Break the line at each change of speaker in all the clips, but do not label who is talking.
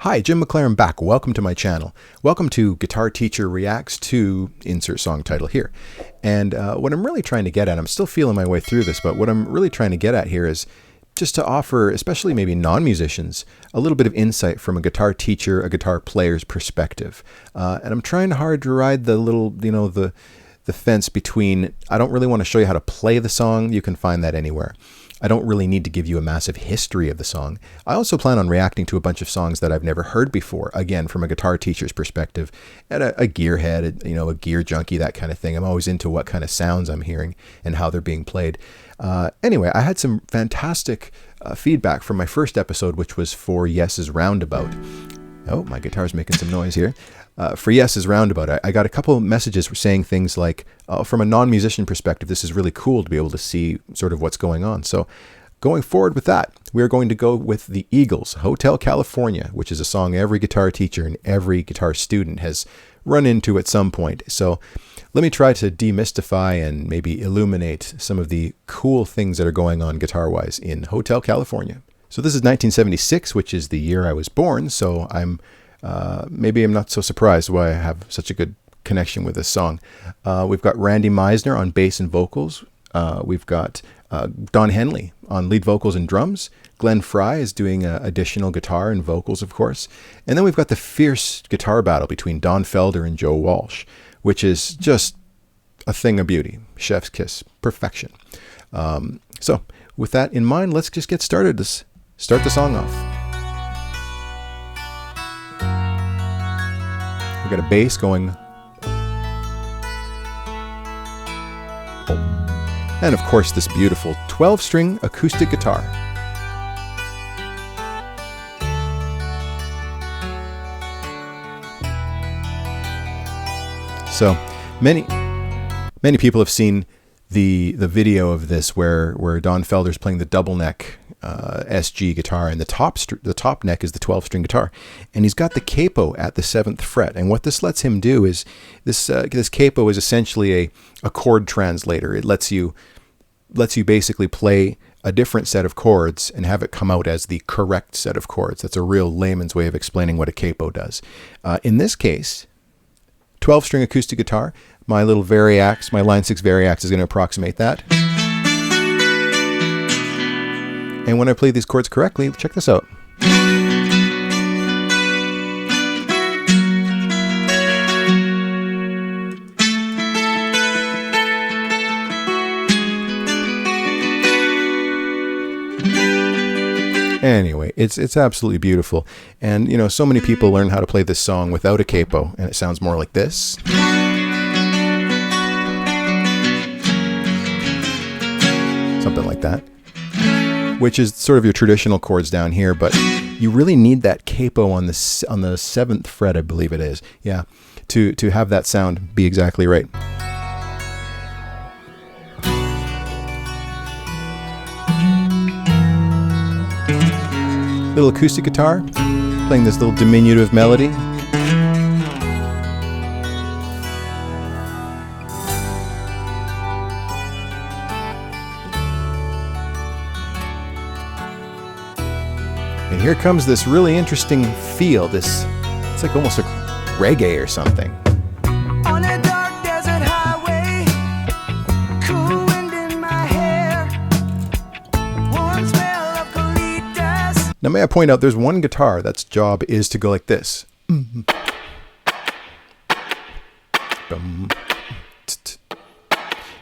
Hi, Jim McLaren back. Welcome to my channel. Welcome to Guitar Teacher Reacts to insert song title here. And what I'm really trying to get at, I'm still feeling my way through this, but what I'm really trying to get at here is just to offer, especially maybe non-musicians, a little bit of insight from a guitar teacher, a guitar player's perspective. And I'm trying hard to ride the little, the fence between, I don't really want to show you how to play the song. You can find that anywhere. I don't really need to give you a massive history of the song. I also plan on reacting to a bunch of songs that I've never heard before, again, from a guitar teacher's perspective, and a gearhead, a gear junkie, that kind of thing. I'm always into what kind of sounds I'm hearing and how they're being played. Anyway, I had some fantastic feedback from my first episode, which was for Yes's Roundabout. Oh, my guitar's making some noise here. For Yes's Roundabout, I got a couple of messages saying things like, from a non-musician perspective, this is really cool to be able to see sort of what's going on. So going forward with that, we're going to go with the Eagles, Hotel California, which is a song every guitar teacher and every guitar student has run into at some point. So let me try to demystify and maybe illuminate some of the cool things that are going on guitar-wise in Hotel California. So this is 1976, which is the year I was born, so maybe I'm not so surprised why I have such a good connection with this song. We've got Randy Meisner on bass and vocals. We've got Don Henley on lead vocals and drums. Glenn Frey is doing additional guitar and vocals, of course. And then we've got the fierce guitar battle between Don Felder and Joe Walsh, which is just a thing of beauty. Chef's kiss. Perfection. So with that in mind, let's just get started. Let's start the song off. We've got a bass going. Oh. And of course this beautiful 12-string acoustic guitar. So many people have seen the video of this where Don Felder's playing the double neck SG guitar, and the top neck is the 12-string guitar, and he's got the capo at the 7th fret. And what this lets him do is this capo is essentially a chord translator. It lets you basically play a different set of chords and have it come out as the correct set of chords. That's a real layman's way of explaining what a capo does. In this case, 12-string acoustic guitar. My little Variax, my Line 6 Variax is going to approximate that. And when I play these chords correctly, check this out. Anyway, it's absolutely beautiful. And, so many people learn how to play this song without a capo, and it sounds more like this. Something like that, which is sort of your traditional chords down here, but you really need that capo on the 7th fret, I believe it is. Yeah, to have that sound be exactly right. Little acoustic guitar playing this little diminutive melody. And here comes this really interesting feel. It's like almost a reggae or something.
On a dark desert highway, cool wind in my hair, warm smell of colitas.
Now may I point out, there's one guitar that's job is to go like this.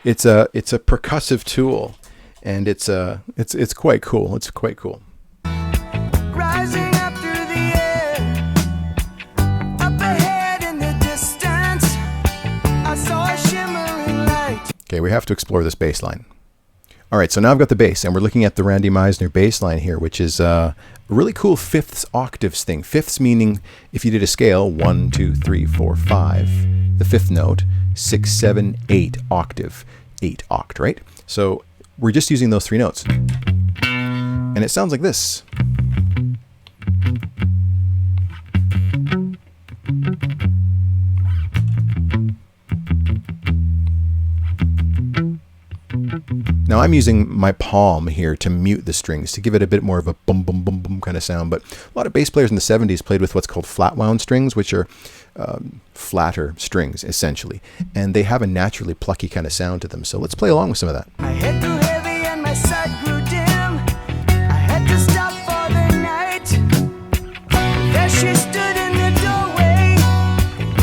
It's a percussive tool, and it's quite cool. It's quite cool.
Rising up through the air, up ahead in the distance, I saw a shimmering light.
Okay, we have to explore this bass line. All right, so now I've got the bass, and we're looking at the Randy Meisner bass line here, which is a really cool fifths octaves thing. Fifths meaning, if you did a scale, 1, 2, 3, 4, 5, the fifth note, 6, 7, 8 octave, 8 oct, right? So we're just using those 3 notes. And it sounds like this. Now I'm using my palm here to mute the strings, to give it a bit more of a boom, boom, boom, boom kind of sound. But a lot of bass players in the 70s played with what's called flat wound strings, which are flatter strings, essentially. And they have a naturally plucky kind of sound to them. So let's play along with some of that.
My head grew heavy and my sight grew dim. I had to stop for the night. There she stood in the doorway.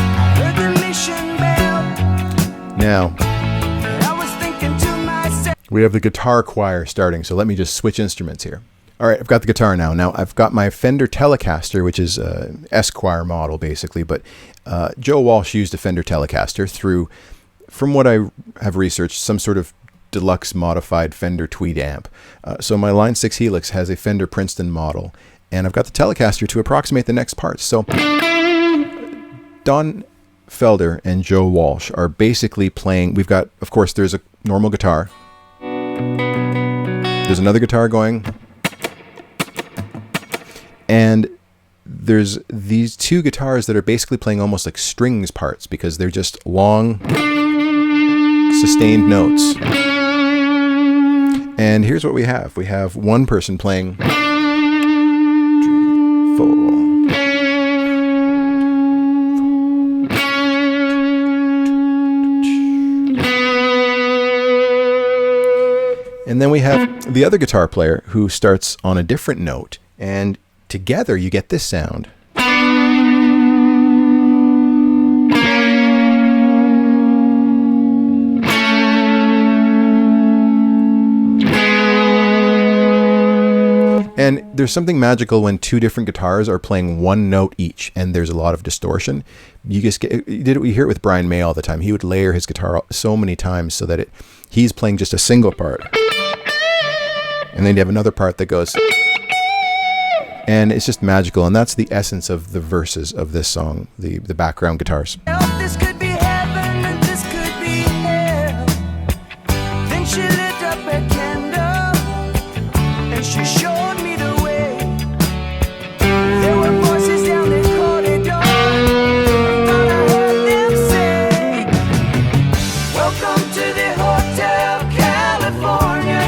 I heard the mission bell.
Now,
And I was thinking to myself,
we have the guitar choir starting, so let me just switch instruments here. All right, I've got the guitar now. Now, I've got my Fender Telecaster, which is an Esquire model, basically, but Joe Walsh used a Fender Telecaster through, from what I have researched, some sort of deluxe modified Fender Tweed amp. So my Line 6 Helix has a Fender Princeton model, and I've got the Telecaster to approximate the next parts. So Don Felder and Joe Walsh are basically playing. We've got, of course, there's a normal guitar. There's another guitar going. And there's these two guitars that are basically playing almost like strings parts because they're just long, sustained notes. And here's what we have. We have one person playing 3, 4. And then we have the other guitar player who starts on a different note, and together you get this sound. And there's something magical when two different guitars are playing one note each, and there's a lot of distortion. You just get, we hear it with Brian May all the time. He would layer his guitar so many times so that he's playing just a single part. And then you have another part that goes, and it's just magical. And that's the essence of the verses of this song, the background guitars.
this could be heaven and this could be hell. Then she lit up a candle and she showed me the way. There were voices down the corridor. I thought I heard them say, welcome to the Hotel California.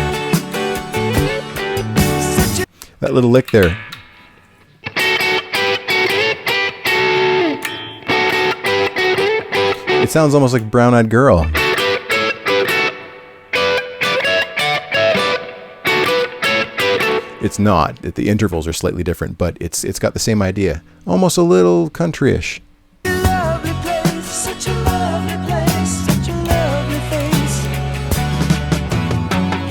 Such a
That little lick there. It sounds almost like Brown Eyed Girl. It's not. The intervals are slightly different, but it's got the same idea. Almost a little country-ish.
lovely place, such a lovely place, such a lovely face.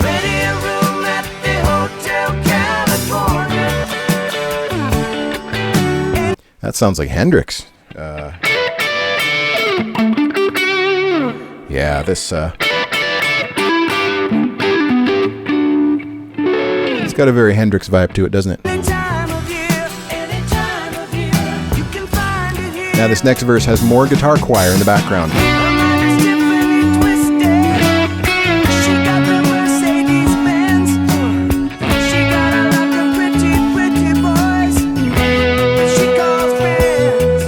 Ready a room at the Hotel California.
That sounds like Hendrix. Yeah, this it's got a very Hendrix vibe to it, doesn't it?
Any time of year, you can find it here.
Now this next verse has more guitar choir in the background.
Her mind is differently twisted. She got the Mercedes Benz. She got a lot of pretty, pretty boys. She calls friends.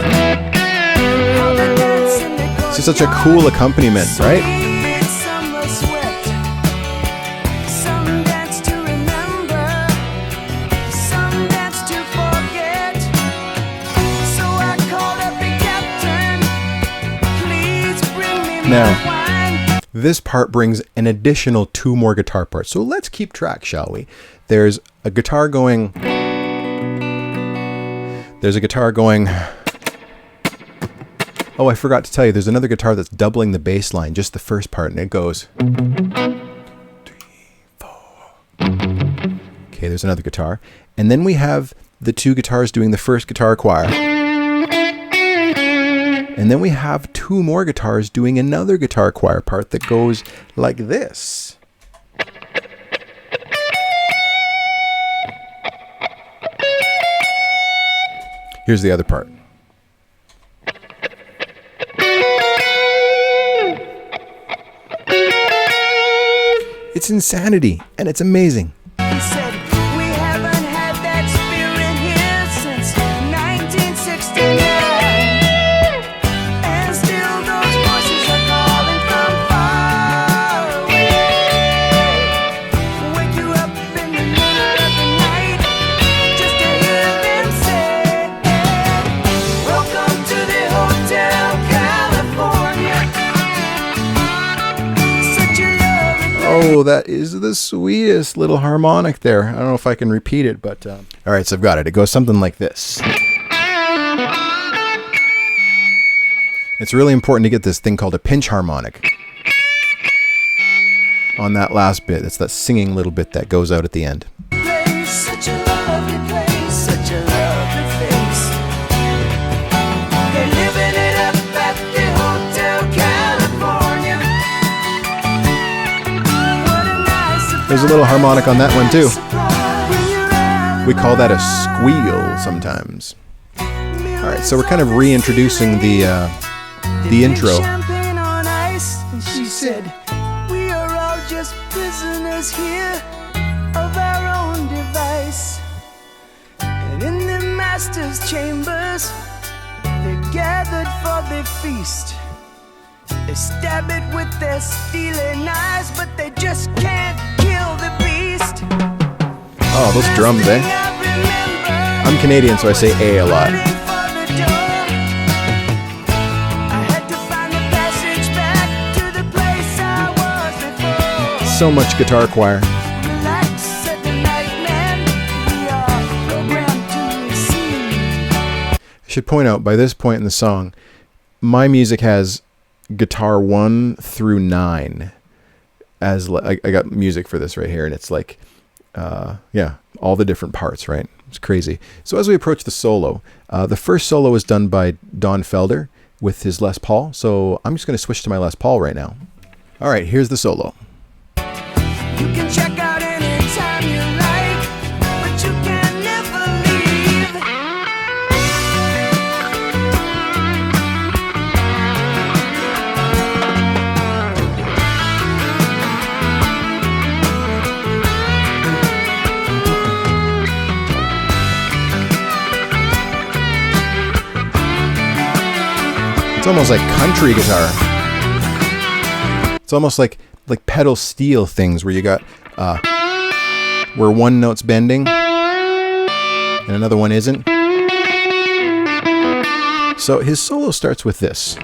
How they dance in the
This is such a cool accompaniment, right?
Sweet summer sweat. Some dance to remember, some dance to forget. So I called up the captain. Please bring me
Now.
my wine.
This part brings an additional 2 more guitar parts. So let's keep track, shall we? There's a guitar going. There's a guitar going. Oh, I forgot to tell you, there's another guitar that's doubling the bass line, just the first part, and it goes 3, 4. Okay, there's another guitar. And then we have the 2 guitars doing the first guitar choir. And then we have 2 more guitars doing another guitar choir part that goes like this. Here's the other part. It's insanity, and it's amazing.
He said, we haven't had that spirit here since 1969. And still those voices are calling from far away.
Oh, that is the sweetest little harmonic there. I don't know if I can repeat it, but... all right, so I've got it. It goes something like this. It's really important to get this thing called a pinch harmonic on that last bit. It's that singing little bit that goes out at the end.
Such a lovely place, such a lovely face. They're living it up at the Hotel California. What a nice surprise.
There's a little harmonic on that one too. We call that a squeal sometimes. All right, so we're kind of reintroducing the intro.
Champagne on ice, and she said, "We are all just prisoners here of our own device. And in the master's chambers, they're gathered for the feast. They stab it with their steely knives, but they just can't kill the beast."
Oh, those drums, eh? I'm Canadian, so I say A lot. So much guitar choir. I should point out, by this point in the song, my music has guitar 1 through 9. As I got music for this right here, and it's like, yeah, all the different parts, right? It's crazy. So as we approach the solo, the first solo is done by Don Felder with his Les Paul. So I'm just going to switch to my Les Paul right now. All right, here's the solo.
You can check out anytime you like, but you can never leave.
It's almost like country guitar. It's almost like pedal steel things where you got where one note's bending and another one isn't. So his solo starts with this.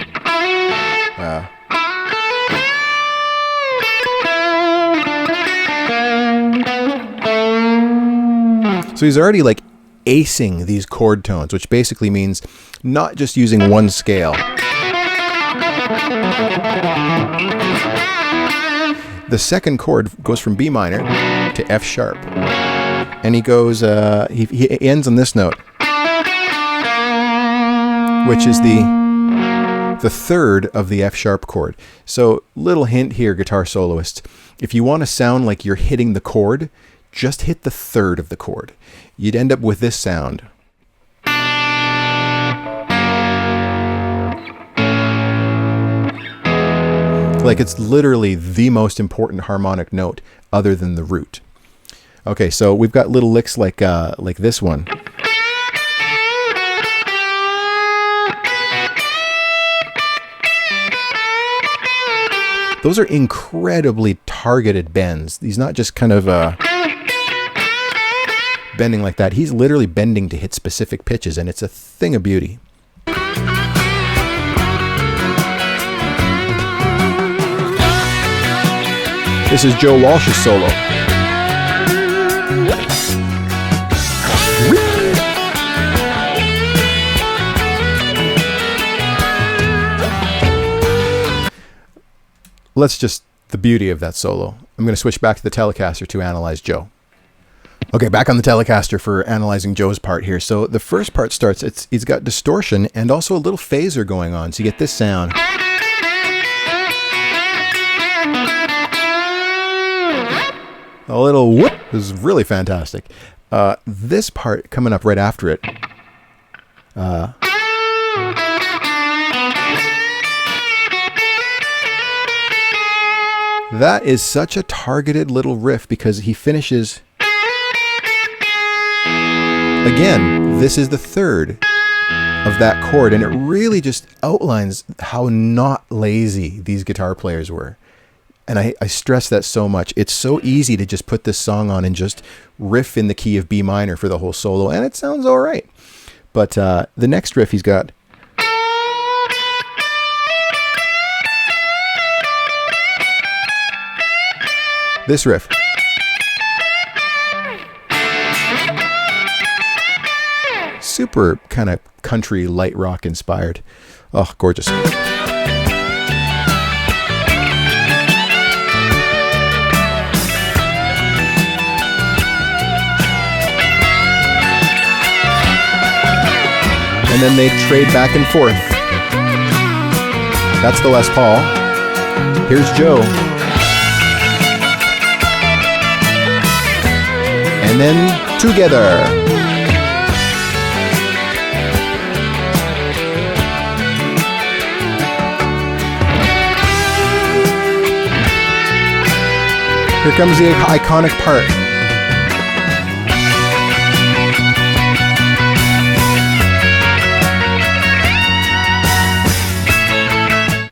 So he's already like acing these chord tones, which basically means not just using one scale. The second chord goes from B minor to F sharp, and he goes. He ends on this note, which is the third of the F sharp chord. So, little hint here, guitar soloists: if you want to sound like you're hitting the chord, just hit the third of the chord. You'd end up with this sound. Like it's literally the most important harmonic note other than the root. Okay, so we've got little licks like this one. Those are incredibly targeted bends. He's not just kind of bending like that. He's literally bending to hit specific pitches, and it's a thing of beauty. This is Joe Walsh's solo. The beauty of that solo. I'm going to switch back to the Telecaster to analyze Joe. Okay, back on the Telecaster for analyzing Joe's part here. So the first part starts, it's got distortion and also a little phaser going on. So you get this sound. A little whoop is really fantastic. This part coming up right after it. That is such a targeted little riff because he finishes. Again, this is the third of that chord, and it really just outlines how not lazy these guitar players were. And I stress that so much. It's so easy to just put this song on and just riff in the key of B minor for the whole solo, and it sounds all right. But the next riff he's got. This riff. Super kind of country light rock inspired. Oh, gorgeous. And then they trade back and forth. That's the Les Paul. Here's Joe. And then together. Here comes the iconic part.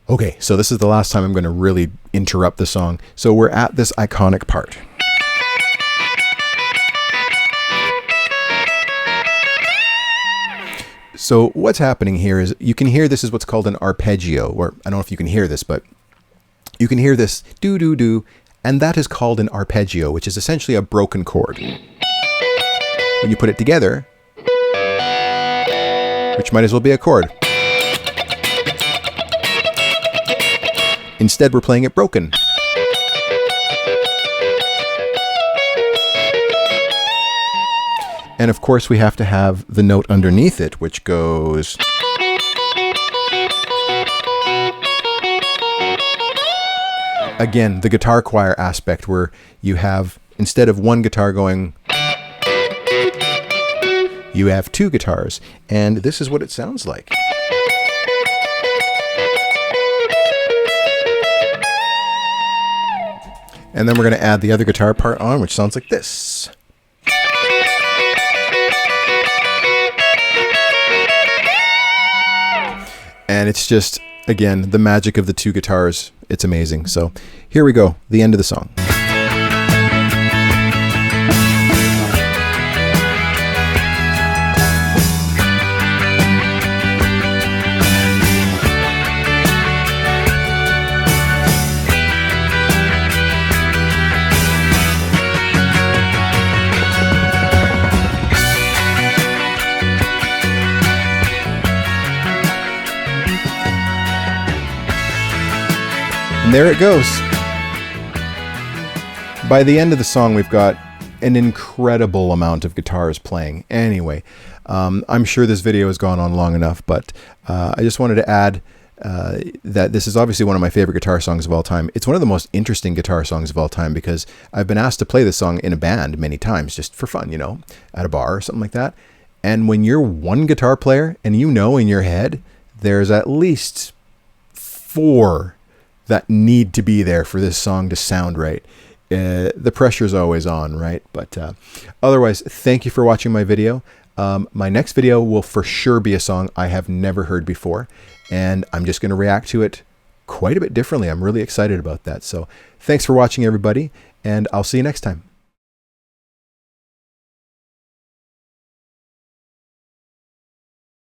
Okay, so this is the last time I'm going to really interrupt the song. So we're at this iconic part. So what's happening here is you can hear this is what's called an arpeggio, or I don't know if you can hear this, but you can hear this do-do-do, and that is called an arpeggio, which is essentially a broken chord. When you put it together, which might as well be a chord. Instead, we're playing it broken. And of course, we have to have the note underneath it, which goes... Again, the guitar choir aspect where you have, instead of one guitar going, you have two guitars. And this is what it sounds like. And then we're going to add the other guitar part on, which sounds like this. And it's just, again, the magic of the two guitars. It's amazing. So here we go, the end of the song. And there it goes. By the end of the song, we've got an incredible amount of guitars playing. Anyway, I'm sure this video has gone on long enough, but I just wanted to add that this is obviously one of my favorite guitar songs of all time. It's one of the most interesting guitar songs of all time because I've been asked to play this song in a band many times, just for fun, you know, at a bar or something like that. And when you're one guitar player and you know in your head, there's at least 4 that need to be there for this song to sound right. The pressure's always on, right? But otherwise, thank you for watching my video. My next video will for sure be a song I have never heard before, and I'm just going to react to it quite a bit differently. I'm really excited about that. So thanks for watching, everybody, and I'll see you next time.